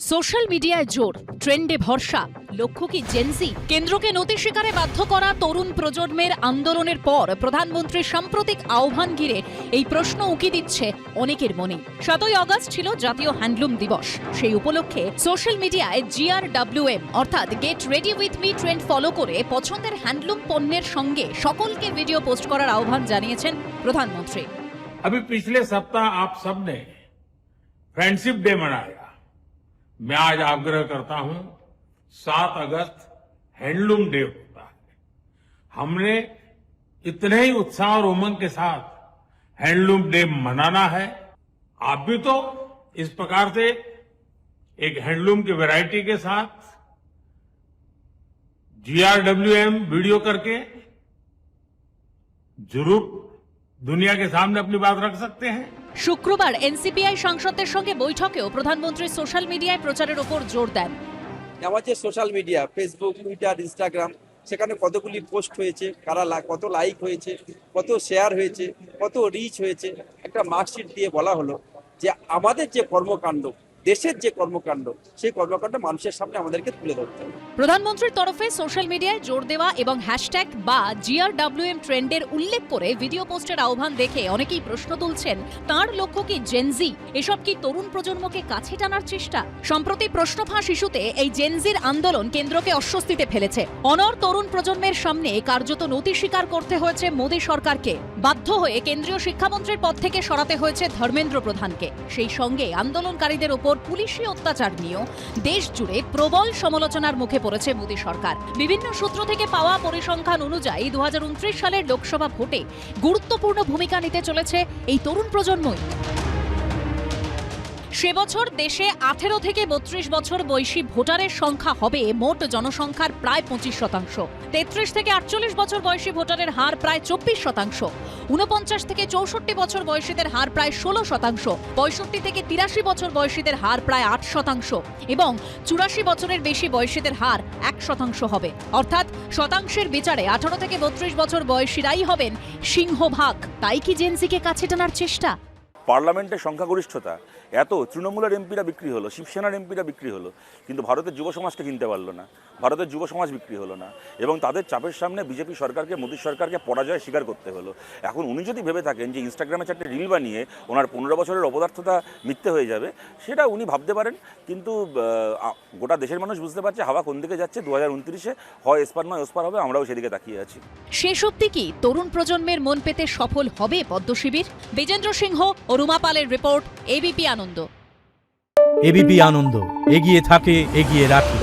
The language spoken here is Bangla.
সোশ্যাল মিডিয়ায় জোর, ট্রেন্ডে ভরসা, লক্ষ্য কি জেনজি? কেন্দ্রকে নতি স্বীকারে বাধ্য করা তরুণ প্রজন্মের আন্দোলনের পর প্রধানমন্ত্রীর সাম্প্রতিক আহ্বান ঘিরে এই প্রশ্ন উকি দিচ্ছে অনেকের মনে। 7ই আগস্ট ছিল জাতীয় হ্যান্ডলুম দিবস। সেই উপলক্ষে সোশ্যাল মিডিয়ায় GRWM অর্থাৎ get ready with me trend follow করে পছন্দের হ্যান্ডলুম পণ্যের সঙ্গে সকলকে ভিডিও পোস্ট করার আহ্বান জানিয়েছেন প্রধানমন্ত্রী। अभी पिछले सप्ताह आप सबने फ्रेंडशिप डे मनाया। मैं आज आग्रह करता हूं 7 अगस्त हैंडलूम डे होता है। हमने इतने ही उत्साह और उमंग के साथ हैंडलूम डे मनाना है। आप भी तो इस प्रकार से एक हैंडलूम की वैरायटी के साथ GRWM वीडियो करके जरूर दुनिया के सामने अपनी बात रख सकते हैं। শুক্রবার এনসিপিআই সাংসদদের সঙ্গে বৈঠকেও প্রধানমন্ত্রী সোশ্যাল মিডিয়ায় প্রচারের উপর জোর দেন। আমার যে social media Facebook, Twitter, Instagram, সেখানে কতগুলি পোস্ট হয়েছে, কত লাইক হয়েছে, কত শেয়ার হয়েছে, কত রিচ হয়েছে, একটা মার্কশিট দিয়ে বলা হলো যে আমাদের যে কর্মকাণ্ড, দেশের যে কর্মকাণ্ড, সেই কর্মকাণ্ড মানুষের সামনে আমাদেরকে তুলে ধরতে হবে। প্রধানমন্ত্রীর তরফে সোশ্যাল মিডিয়ায় জোর দেওয়া এবং হ্যাশট্যাগ বা GRWM ট্রেন্ডের উল্লেখ করে ভিডিও পোস্টের আহ্বান দেখে অনেকেই প্রশ্ন তুলছেন, তার লক্ষ্য কি জেনজি? এসব কি তরুণ প্রজন্মকে কাছে টানার চেষ্টা? সম্প্রতি প্রশ্ন ফাঁস ইস্যুতে এই জেনজির আন্দোলন কেন্দ্রকে অস্বস্তিতে ফেলেছে। অনর তরুণ প্রজন্মের সামনে কার্যত নতি স্বীকার করতে হয়েছে মোদী সরকারকে। বাধ্য হয়ে কেন্দ্রীয় শিক্ষামন্ত্রীর পদ থেকে সরাতে হয়েছে ধর্মেন্দ্র প্রধানকে। সেই সঙ্গে আন্দোলনকারীদের ওপর পুলিশি অত্যাচার নিয়েও দেশ জুড়ে প্রবল সমালোচনার মুখে পড়েছে মোদী সরকার। বিভিন্ন সূত্র থেকে পাওয়া পরিসংখ্যান অনুযায়ী 2029 সালের লোকসভা ভোটে গুরুত্বপূর্ণ ভূমিকা নিতে চলেছে এই তরুণ প্রজন্মই। সে বছর দেশে 18 থেকে 32 বছর বয়সী ভোটারের সংখ্যা হবে মোট জনসংখ্যার প্রায় 25%। 33 থেকে 48 বছর বয়সী ভোটারের হার প্রায় 24%। 49 থেকে 64 বছর বয়সীদের হার প্রায় 16%। 65 থেকে 83 বছর বয়সীদের হার প্রায় 8% এবং 84 বছরের বেশি বয়সীদের হার 1% হবে। অর্থাৎ শতাংশের বিচারে 18 থেকে 32 বছর বয়সীরাই হবেন সিংহভাগ। তাই কি জেনজিকে কাছে টানার চেষ্টা? পার্লামেন্টের সংখ্যাগরিষ্ঠতা এত, তৃণমূলের এমপিরা বিক্রি হলো, শিবসেনার এমপিরা বিক্রি হলো, কিন্তু ভারতের যুব সমাজকে কিনতে পারলো না। ভারতের যুব সমাজ বিক্রি হলো না এবং তাদের চাপের সামনে বিজেপি সরকারকে, মোদী সরকারকে পরাজয় স্বীকার করতে হলো। এখন উনি যদি ভেবে থাকেন যে ইনস্টাগ্রামে 4টে রিল বানিয়ে ওনার 15 বছরের অপদার্থতা মিথ্যে হয়ে যাবে, সেটা উনি ভাবতে পারেন, কিন্তু গোটা দেশের মানুষ বুঝতে পারছে হাওয়া কোন দিকে যাচ্ছে। 2029-এ হয় এসপার নয় ওসপার হবে, আমরাও সেদিকে তাকিয়ে আছি। শেষ অবধি কি তরুণ প্রজন্মের মন পেতে সফল হবে পদ্ম শিবির? বিজেন্দ্র সিংহ ও রুমা পালের রিপোর্ট, এবিপি আনন্দ। এবিপি আনন্দ, এগিয়ে থাকে, এগিয়ে রাখে।